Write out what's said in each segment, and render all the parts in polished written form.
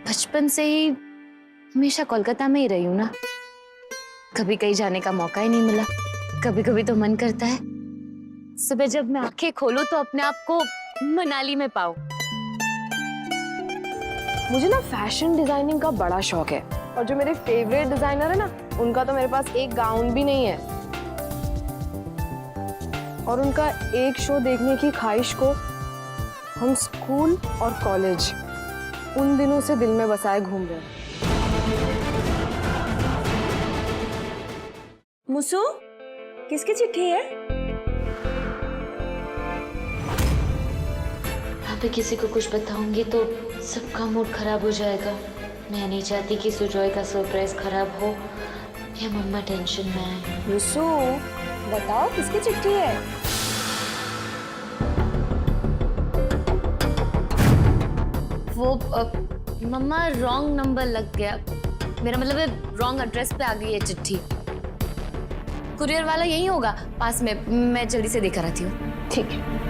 बचपन से ही हमेशा कोलकाता में ही रही हूँ ना, कभी कहीं जाने का मौका ही नहीं मिला। कभी कभी तो मन करता है सुबह जब मैं आंखें खोलूं तो अपने आप को मनाली में पाऊं। मुझे ना फैशन डिजाइनिंग का बड़ा शौक है और जो मेरे फेवरेट डिजाइनर है ना, उनका तो मेरे पास एक गाउन भी नहीं है। और उनका एक शो देखने की ख्वाहिश को हम स्कूल और कॉलेज उन दिनों से दिल में बसाए घूम रहे हैं। मुसु, किसकी चिट्ठी है? यहाँ पे किसी को कुछ बताऊंगी तो सबका मूड खराब हो जाएगा। मैं नहीं चाहती कि सुजॉय का सरप्राइज खराब हो या मम्मा टेंशन में आए। मुसु, बताओ किसकी चिट्ठी है? वो मम्मा रॉन्ग नंबर लग गया। मेरा मतलब है रॉन्ग एड्रेस पे आ गई है चिट्ठी। कुरियर वाला यही होगा पास में, मैं जल्दी से देकर आती हूँ। ठीक है।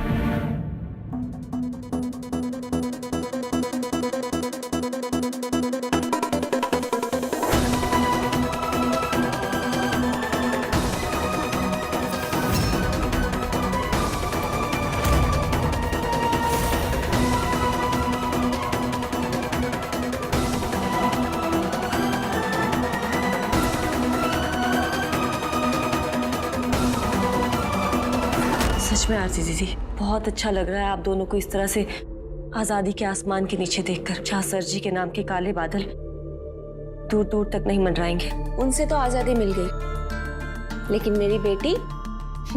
सच में आरती दीदी, बहुत अच्छा लग रहा है आप दोनों को इस तरह से आजादी के आसमान के नीचे देखकर, जहाँ सर जी के नाम के काले बादल दूर दूर तक नहीं मंडराएंगे। उनसे तो आजादी मिल गई, लेकिन मेरी बेटी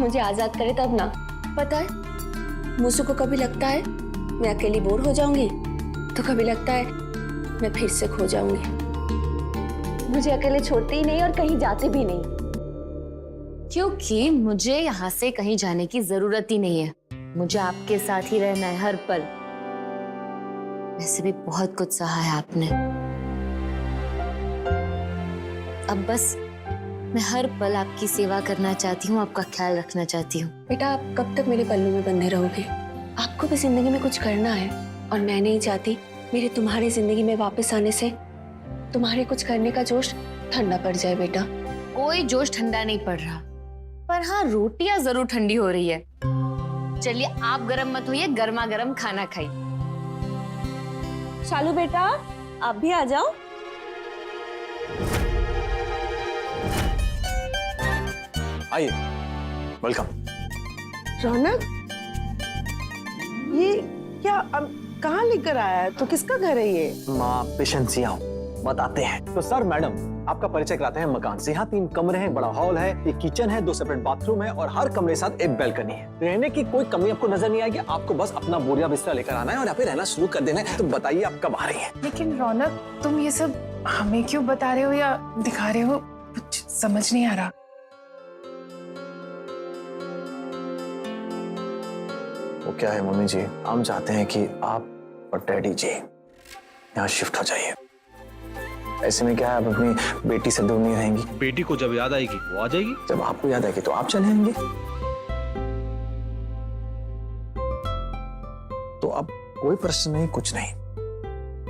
मुझे आजाद करे तब ना। पता है, मुझे को कभी लगता है मैं अकेली बोर हो जाऊंगी, तो कभी लगता है मैं फिर से खो जाऊंगी। मुझे अकेले छोड़ते ही नहीं और कहीं जाते भी नहीं, क्योंकि मुझे यहाँ से कहीं जाने की जरूरत ही नहीं है। मुझे आपके साथ ही रहना है हर पल। वैसे भी बहुत कुछ सहा है आपने, अब बस मैं हर पल आपकी सेवा करना चाहती हूँ, आपका ख्याल रखना चाहती हूँ। बेटा आप कब तक मेरे पल्लू में बंधे रहोगे? आपको भी जिंदगी में कुछ करना है और मैं नहीं चाहती मेरे तुम्हारी जिंदगी में वापस आने से तुम्हारे कुछ करने का जोश ठंडा पड़ जाए। बेटा कोई जोश ठंडा नहीं पड़ रहा, पर हाँ रोटियां जरूर ठंडी हो रही है। चलिए आप गरम मत होइए, गर्मा गर्म खाना खाइए। शालू बेटा, आप भी आ जाओ। आइए, वेलकम। रौनक, ये क्या कहाँ लेकर आया है? तो किसका घर है ये? माँ पेशेंस आओ, बताते हैं। तो सर मैडम, आपका परिचय कराते हैं मकान से। यहाँ 3 कमरे हैं, बड़ा हॉल है, एक किचन है, 2 सेपरेट बाथरूम है और हर कमरे के साथ एक बैल्कनी है। रहने की कोई कमी आपको नजर नहीं आएगी। आपको बस अपना बोरिया बिस्तर लेकर आना है और यहाँ पे रहना शुरू कर देना है। तो बताइए आप कब आ रही हैं? लेकिन रौनक, तुम ये सब हमें क्यों बता रहे हो या दिखा रहे हो? कुछ समझ नहीं आ रहा। वो क्या है मम्मी जी, हम चाहते हैं कि आप और डैडी जी यहाँ शिफ्ट हो जाइए। ऐसे में क्या है, आप अपनी बेटी से दूर नहीं रहेंगी। बेटी को जब याद आएगी वो आ जाएगी। जब आपको याद आएगी तो आप चले आएंगे। तो अब कोई प्रश्न नहीं, कुछ नहीं,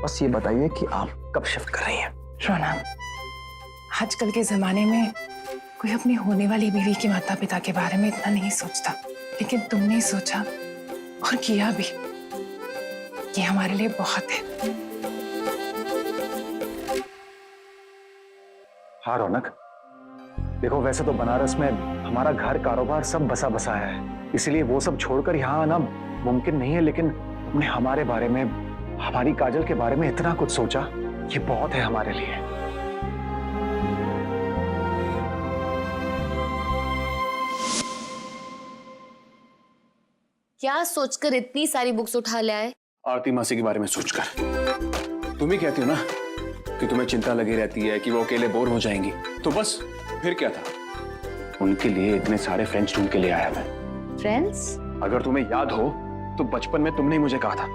बस ये बताइए कि आप कब शिफ्ट कर रही हैं? रौनक, आजकल के जमाने में कोई अपनी होने वाली बीवी के माता पिता के बारे में इतना नहीं सोचता, लेकिन तुमने सोचा और किया भी। ये हमारे लिए बहुत है। हाँ रौनक, देखो वैसे तो बनारस में हमारा घर कारोबार सब बसा बसा है, इसलिए वो सब छोड़कर यहाँ आना मुमकिन नहीं है। लेकिन हमने हमारे बारे में, हमारी काजल के बारे में इतना कुछ सोचा, ये बहुत है हमारे लिए। क्या सोचकर इतनी सारी बुक्स उठा ले आए? आरती मासी के बारे में सोचकर। तुम ही कहती हो ना कि तुम्हें चिंता लगी रहती है कि वो अकेले बोर हो जाएंगी, तो बस फिर क्या था, उनके लिए इतने सारे फ्रेंड्स ढूंढ के ले आया मैं। फ्रेंड्स? अगर तुम्हें याद हो तो बचपन में तुमने मुझे कहा था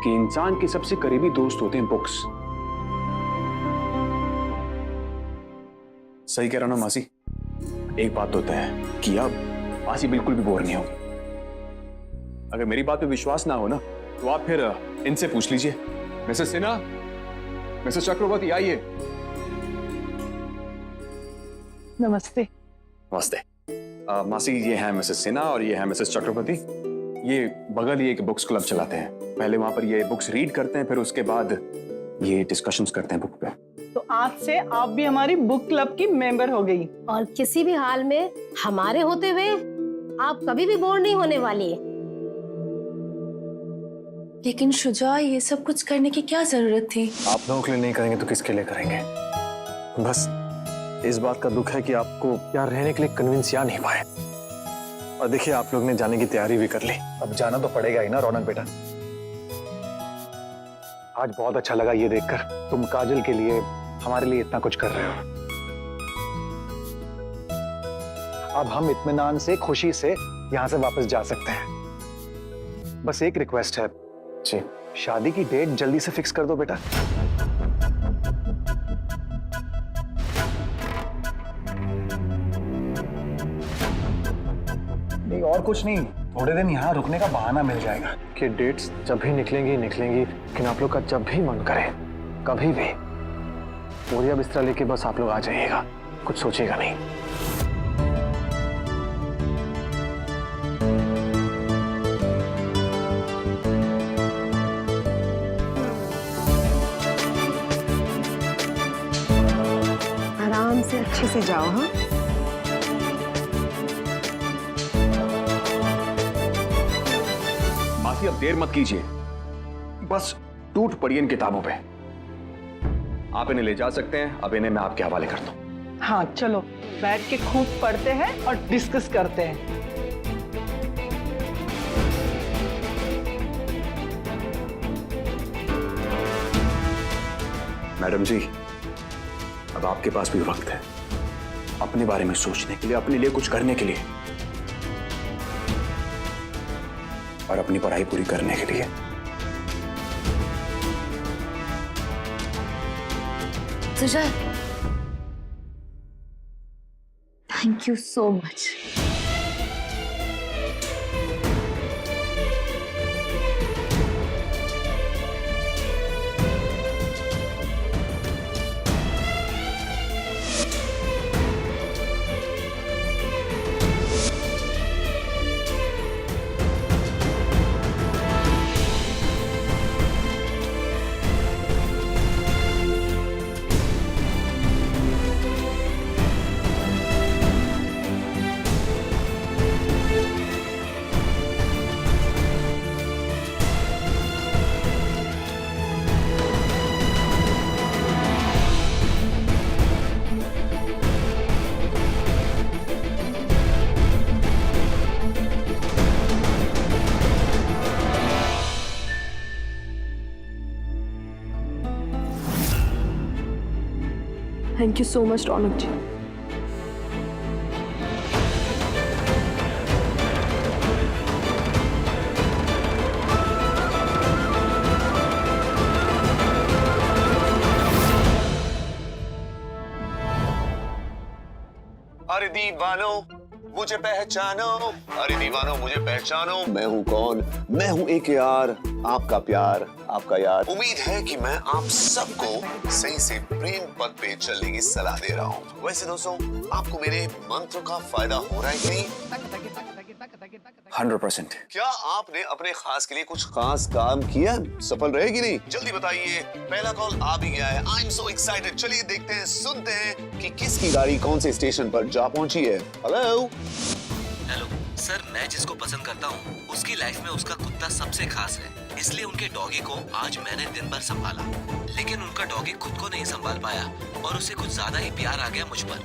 कि इंसान के सबसे करीबी दोस्त होते हैं बुक्स। सही कह रहा ना मासी? एक बात तो तय है कि अब मासी बिल्कुल भी बोर नहीं होगी। अगर मेरी बात पे विश्वास ना हो ना तो आप फिर इनसे पूछ लीजिए। मिसेस सिन्हा, मिसेस चक्रवर्ती आइए। नमस्ते। नमस्ते। मासी, ये है मिसेस सिन्हा और ये है मिसेस चक्रवर्ती। ये बगल ही एक बुक्स क्लब चलाते हैं। पहले वहां पर ये बुक्स रीड करते हैं, फिर उसके बाद ये डिस्कशंस करते हैं बुक पे। तो आज से आप भी हमारी बुक क्लब की मेंबर हो गई। और किसी भी हाल में हमारे होते हुए आप कभी भी बोर नहीं होने वाली। लेकिन शुजा, ये सब कुछ करने की क्या जरूरत थी? आप लोगों के लिए नहीं करेंगे तो किसके लिए करेंगे? बस इस बात का दुख है कि आपको यहाँ रहने के लिए कन्विंस या नहीं पाए। और देखिए, आप लोग ने जाने की तैयारी भी कर ली। अब जाना तो पड़ेगा ही ना रौनक बेटा। आज बहुत अच्छा लगा ये देखकर तुम काजल के लिए, हमारे लिए इतना कुछ कर रहे हो। अब हम इत्मीनान से, खुशी से यहाँ से वापस जा सकते हैं। बस एक रिक्वेस्ट है जी, शादी की डेट जल्दी से फिक्स कर दो बेटा। नहीं, और कुछ नहीं, थोड़े दिन यहाँ रुकने का बहाना मिल जाएगा कि डेट्स जब भी निकलेंगी, लेकिन आप लोग का जब भी मन करे, कभी भी बोरिया बिस्तरा लेके बस आप लोग आ जाइएगा, कुछ सोचिएगा नहीं। आराम से अच्छे से जाओ। हाँ, मासी, अब देर मत कीजिए, बस टूट पड़िए इन किताबों पे। आप इन्हें ले जा सकते हैं। अब इन्हें मैं आपके हवाले करता हूँ। हाँ चलो, बैठ के खूब पढ़ते हैं और डिस्कस करते हैं। मैडम जी, अब आपके पास भी वक्त है अपने बारे में सोचने के लिए, अपने लिए कुछ करने के लिए और अपनी पढ़ाई पूरी करने के लिए। Sujay, thank you so much. Thank you so much Raunak ji. अरे दीवानो मुझे पहचानो, अरे दीवानो मुझे पहचानो, मैं हूँ कौन? मैं हूँ एक यार, आपका प्यार, आपका यार। उम्मीद है कि मैं आप सबको सही से प्रेम पथ पे चलने की सलाह दे रहा हूँ। वैसे दोस्तों, आपको मेरे मंत्र का फायदा हो रहा है कि नहीं? 100%। क्या आपने अपने खास के लिए कुछ खास काम किया? सफल रहे कि नहीं? जल्दी बताइए। पहला कॉल आ भी गया है। I am so excited. चलिए देखते हैं, सुनते हैं कि किसकी गाड़ी कौन से स्टेशन पर जा पहुंची है। हेलो सर, मैं जिसको पसंद करता हूँ उसकी लाइफ में उसका कुत्ता सबसे खास है, इसलिए उनके डॉगी को आज मैंने दिन भर संभाला, लेकिन उनका डॉगी खुद को नहीं संभाल पाया और उसे कुछ ज्यादा ही प्यार आ गया मुझ पर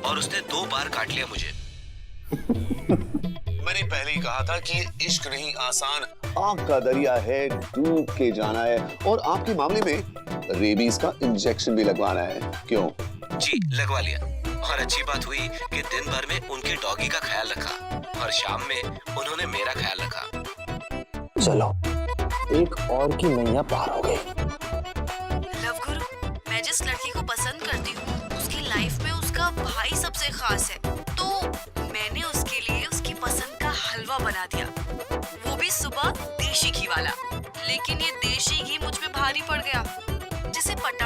और उसने 2 बार काट लिया मुझे। मैंने पहले ही कहा था कि इश्क नहीं आसान, आग का दरिया है, डूब के जाना है और आपके मामले में रेबीज का इंजेक्शन भी लगवाना है। क्यों? जी लगवा लिया और अच्छी बात हुई कि दिन भर में उनके डॉगी का ख्याल रखा और शाम में उन्होंने मेरा ख्याल रखा। चलो, एक और की नैया पार हो गई। लव गुरु, मैं जिस लड़की को पसंद करती हूँ उसकी लाइफ में उसका भाई सबसे खास है, तो मैंने उसके लिए उसकी पसंद का हलवा बना दिया, वो भी सुबह देशी घी वाला। लेकिन ये देशी घी मुझ पे भारी पड़ गया, जिसे पटा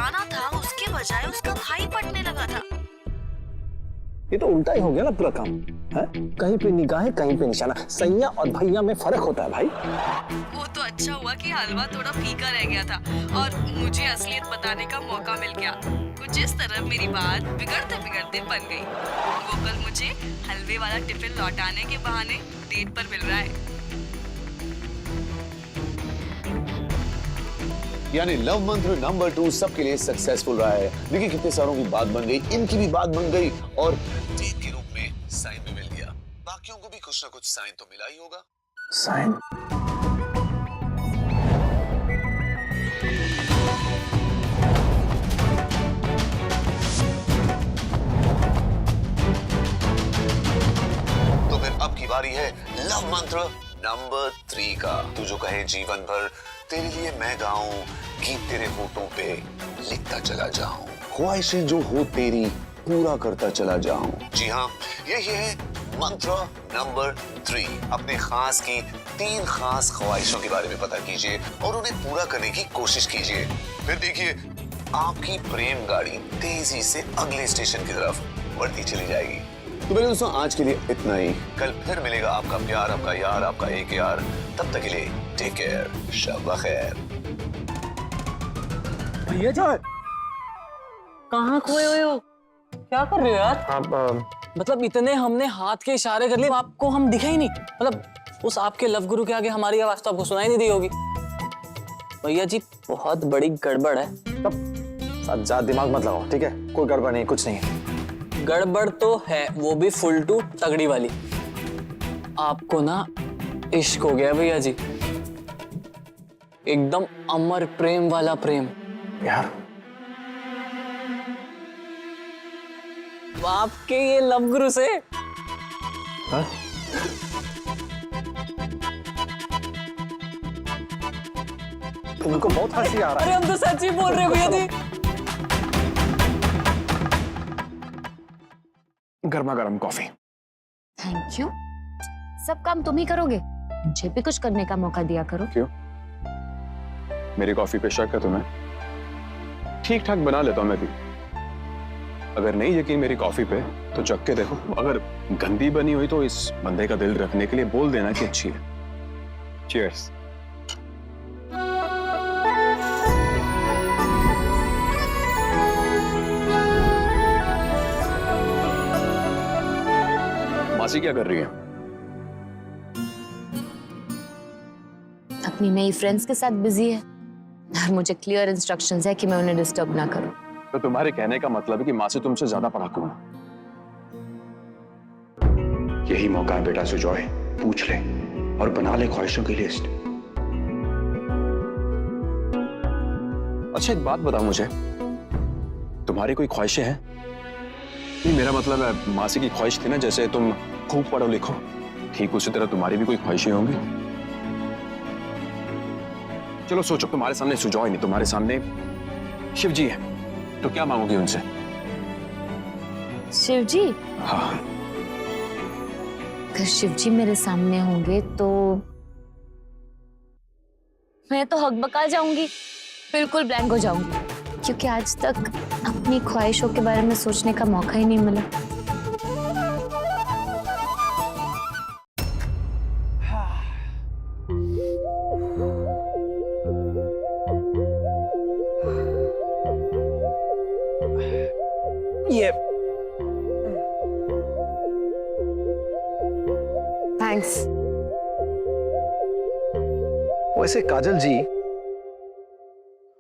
बजाय उसका भाई पटने लगा था। ये तो उल्टा ही हो गया ना पूरा काम है? कहीं पे निगाहें कहीं पे निशाना। सैया और भैया में फर्क होता है भाई। वो तो अच्छा हुआ कि हलवा थोड़ा फीका रह गया था और मुझे असलियत बताने का मौका मिल गया। कुछ इस तरह मेरी बात बिगड़ते बिगड़ते बन गई। वो कल मुझे हलवे वाला टिफिन लौटाने के बहाने डेट पर मिल रहा है। यानी लव मंत्र नंबर 2 सबके लिए सक्सेसफुल रहा है। देखिए कितने सारों की बात बन गई, इनकी भी बात बन गई और डेट के रूप में साइन भी मिल गया। बाकियों को भी कुछ ना कुछ साइन तो मिला ही होगा। साइन? तो फिर अब की बारी है लव मंत्र नंबर 3 का। तू जो कहे जीवन भर तेरे लिए मैं गाऊं, गीत तेरे होठों पे लिखता चला जाऊं, ख्वाहिशें जो हो तेरी पूरा करता चला जाऊं। जी हाँ, यही है मंत्र नंबर 3। अपने खास की 3 खास ख्वाहिशों के बारे में पता कीजिए और उन्हें पूरा करने की कोशिश कीजिए। फिर देखिए आपकी प्रेम गाड़ी तेजी से अगले स्टेशन की तरफ बढ़ती चली जाएगी। तो मेरे दोस्तों आज के लिए इतना ही। कल फिर मिलेगा आपका प्यार, आपका यार, आपका एक यार। तब तक के लिए टेक केयर, शब खैर। भैया जान, कहाँ खोए हुए हो? क्या कर रहे हो यार? आप मतलब इतने हमने हाथ के इशारे कर लिए, आपको हम दिखे ही नहीं। मतलब उस आपके लव गुरु के आगे हमारी आवाज तो आपको सुनाई नहीं दी होगी। भैया जी बहुत बड़ी गड़बड़ है। तब ज्यादा दिमाग मत लगाओ, ठीक है? कोई गड़बड़ नहीं, कुछ नहीं। गड़बड़ तो है, वो भी फुल टू तगड़ी वाली। आपको ना इश्क हो गया भैया जी, एकदम अमर प्रेम वाला प्रेम। यार आपके ये लव गुरु से। हाँ? तुमको बहुत हंसी आ रहा अरे हम तो सच ही बोल रहे हैं भैया जी। गर्मा गर्म कॉफी। Thank you. सब काम तुम ही करोगे, मुझे भी कुछ करने का मौका दिया करो। क्यों? मेरी कॉफी पे शक है तुम्हें? ठीक ठाक बना लेता हूं मैं भी। अगर नहीं यकीन मेरी कॉफी पे तो चख के देखो। अगर गंदी बनी हुई तो इस बंदे का दिल रखने के लिए बोल देना कि अच्छी है। चीयर्स। मासी क्या कर रही है? अपनी नई फ्रेंड्स के साथ बिजी है और मुझे क्लियर इंस्ट्रक्शंस है कि मैं उन्हें डिस्टर्ब ना करूं। तो तुम्हारे कहने का मतलब है कि मासी तुमसे ज्यादा पढ़ाकू है। यही मौका है बेटा सुजॉय, पूछ ले और बना ले ख्वाहिशों की लिस्ट। अच्छा एक बात बताओ मुझे, तुम्हारी कोई ख्वाहिशें हैं? नहीं मेरा मतलब है मासी की ख्वाहिश थी ना जैसे तुम खूब पढ़ो लिखो, ठीक उसी तरह तुम्हारी भी कोई ख्वाहिशें होंगी। चलो सोचो, तुम्हारे सामने सुजॉय नहीं, तुम्हारे सामने शिव जी है, तो क्या मांगोगी उनसे? शिव जी? हाँ। अगर शिव जी मेरे सामने होंगे तो मैं तो हकबका जाऊंगी, बिल्कुल ब्लैंक हो जाऊंगी, क्योंकि आज तक अपनी ख्वाहिशों के बारे में सोचने का मौका ही नहीं मिला। ये थैंक्स। वैसे काजल जी,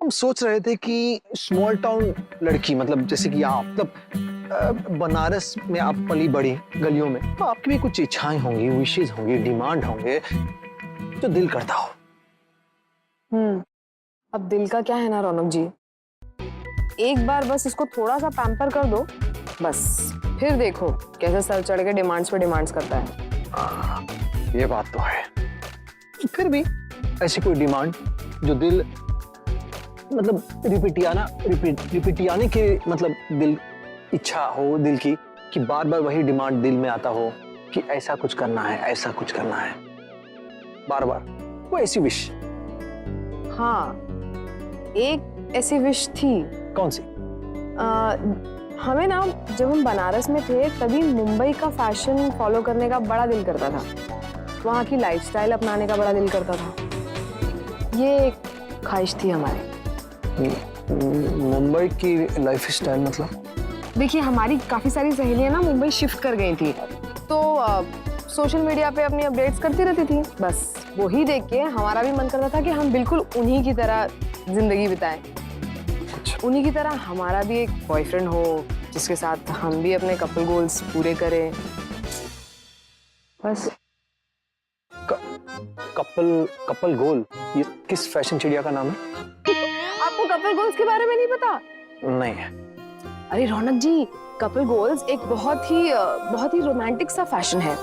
हम सोच रहे थे कि स्मॉल टाउन लड़की, मतलब जैसे कि आप, मतलब बनारस में आप पली बड़ी गलियों में, तो आपकी भी कुछ इच्छाएं होंगी, विशेष होंगी, डिमांड होंगे जो दिल करता हो। अब दिल का क्या है ना रौनक जी, एक बार बस इसको थोड़ा सा पैम्पर कर दो, बस फिर देखो कैसे सर चढ़ के डिमांड्स पे डिमांड्स करता है। ये बात तो है। फिर भी ऐसी कोई डिमांड जो दिल, मतलब रिपीटियाने के, मतलब दिल इच्छा हो दिल की कि बार बार वही डिमांड दिल में आता हो कि ऐसा कुछ करना है, ऐसा कुछ करना है, बार बार वो ऐसी विश। हाँ, एक ऐसी विश थी। कौन सी? हमें ना जब हम बनारस में थे तभी मुंबई का फैशन फॉलो करने का बड़ा दिल करता था, वहाँ की लाइफस्टाइल अपनाने का बड़ा दिल करता था। ये एक ख्वाहिश थी हमारी। मुंबई की लाइफस्टाइल मतलब? देखिए हमारी काफी सारी सहेलियां ना मुंबई शिफ्ट कर गई थी, तो सोशल मीडिया पे अपनी अपडेट्स करती रहती थी। बस वही देख के हमारा भी मन करता था कि हम बिल्कुल उन्हीं की तरह जिंदगी बिताएं। उन्हीं की तरह हमारा भी एक बॉयफ्रेंड हो जिसके साथ हम भी अपने कपल गोल्स पूरे करें। बस कपल गोल, ये किस फैशन चिड़िया का नाम है? आपको कपल गोल्स के बारे में नहीं पता? नहीं है। अरे रौनक जी, कपल गोल्स एक बहुत ही रोमांटिक सा फैशन है।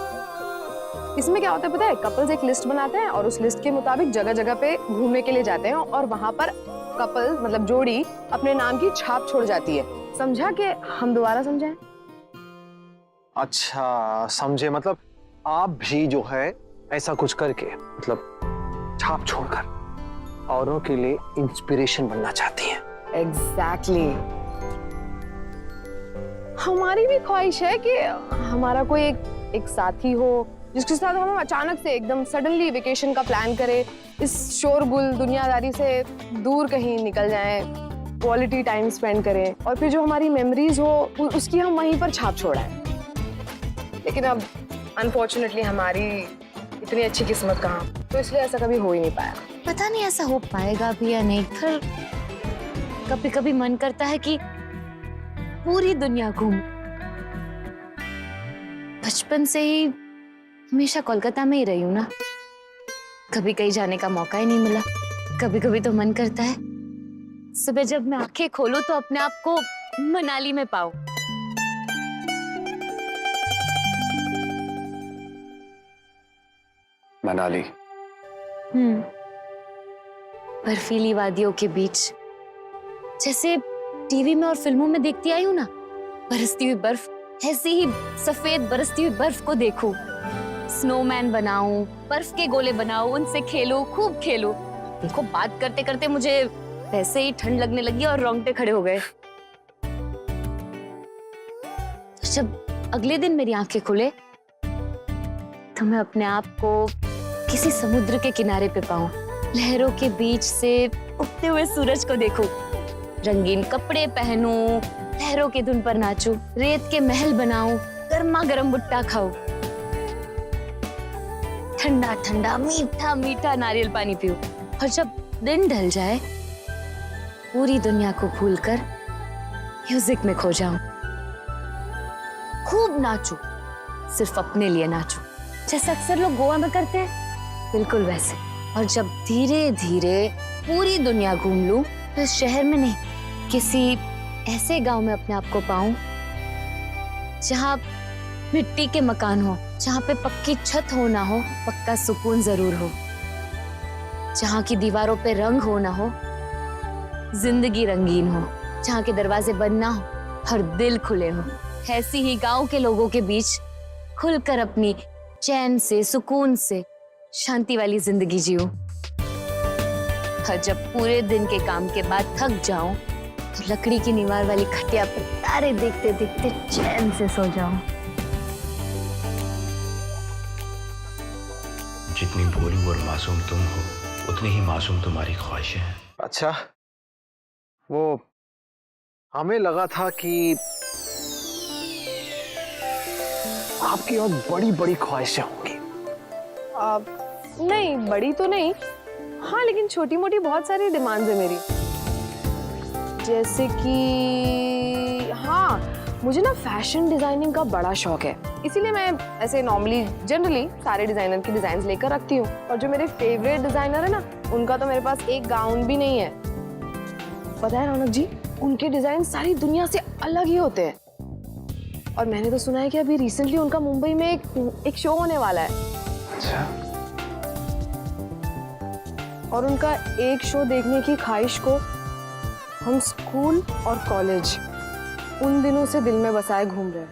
इसमें क्या होता है पता है? कपल्स एक लिस्ट बनाते हैं और उस लिस्ट के मुताबिक जगह जगह पे घूमने के लिए जाते हैं और वहां पर कपल मतलब जोड़ी अपने नाम की छाप छोड़ जाती है। समझा कि हम दोबारा समझाएं? अच्छा समझे, मतलब आप भी जो है ऐसा कुछ करके, मतलब छाप छोड़कर औरों के लिए इंस्पिरेशन बनना चाहती हैं। एग्जैक्टली। हमारी भी ख्वाहिश है कि हमारा कोई एक साथी हो जिसके साथ हम अचानक से एकदम सडनली वेकेशन का प्लान करें, इस शोरगुल दुनियादारी से दूर कहीं निकल जाएं, क्वालिटी टाइम स्पेंड करें और फिर जो हमारी मेमोरीज हो उसकी हम वहीं पर छाप छोड़ाएं। लेकिन अब अनफॉर्चुनेटली हमारी इतनी अच्छी किस्मत कहाँ, तो इसलिए ऐसा कभी हो ही नहीं पाया। पता नहीं ऐसा हो पाएगा भी या नहीं। फिर कभी कभी मन करता है कि पूरी दुनिया घूम। बचपन से ही हमेशा कोलकाता में ही रही हूं ना, कभी कहीं जाने का मौका ही नहीं मिला। कभी कभी तो मन करता है सुबह जब मैं आंखें खोलूं तो अपने आप को मनाली में पाऊं। मनाली? बर्फीली वादियों के बीच, जैसे टीवी में और फिल्मों में देखती आई हूं ना, बरसती हुई बर्फ, ऐसी ही सफेद बरसती हुई बर्फ को देखूं, स्नोमैन बनाऊं, बर्फ के गोले बनाऊं, उनसे खेलूं, खूब खेलूं। देखो बात करते करते मुझे वैसे ही ठंड लगने लगी और रोंगटे खड़े हो गए। तो जब अगले दिन मेरी आंखें खुले तो मैं अपने आप को किसी समुद्र के किनारे पे पाऊं, लहरों के बीच से उगते हुए सूरज को देखूं, रंगीन कपड़े पहनूं, लहरों की धुन पर नाचूं, रेत के महल बनाऊं, गर्मा गर्म भुट्टा खाऊं, ठंडा ठंडा मीठा मीठा नारियल पानी पीऊं और जब दिन ढल जाए पूरी दुनिया को भूलकर म्यूजिक में खो जाऊं, खूब नाचूं, सिर्फ अपने लिए नाचूं, जैसे अक्सर लोग गोवा में करते हैं, बिल्कुल वैसे। और जब धीरे धीरे पूरी दुनिया घूम लूं तो इस शहर में नहीं, किसी ऐसे गांव में अपने आप को पाऊं जहां मिट्टी के मकान हो, जहां पे पक्की छत हो ना हो, पक्का सुकून जरूर हो, जहां की दीवारों पे रंग हो ना हो, जिंदगी रंगीन हो, जहां के दरवाजे बंद ना हो और दिल खुले हो। ऐसी ही गांव के लोगों के बीच खुलकर अपनी चैन से, सुकून से, शांति वाली जिंदगी जियो। और जब पूरे दिन के काम के बाद थक जाऊं तो लकड़ी की दीवार वाली खटिया पर तारे देखते देखते चैन से सो जाऊं। जितनी भोली और मासूम तुम हो, उतनी ही मासूम तुम्हारी ख्वाहिशें हैं। अच्छा, वो हमें लगा था कि आपकी और बड़ी बड़ी ख्वाहिशें होंगी। नहीं, बड़ी तो नहीं, हाँ लेकिन छोटी मोटी बहुत सारी डिमांड्स है मेरी। जैसे कि हाँ, मुझे ना फैशन डिजाइनिंग का बड़ा शौक है, इसीलिए मैं ऐसे नॉर्मली जनरली सारे डिजाइनर की डिजाइन्स लेकर रखती हूँ। और जो मेरे फेवरेट डिजाइनर है ना, उनका तो मेरे पास एक गाउन भी नहीं है। पता है रौनक जी, उनके डिजाइन सारी दुनिया से अलग ही होते हैं। और मैंने तो सुना है कि अभी रिसेंटली उनका मुंबई में एक शो होने वाला है। अच्छा। और उनका एक शो देखने की ख्वाहिश को हम स्कूल और कॉलेज उन दिनों से दिल में बसाए घूम रहे हैं।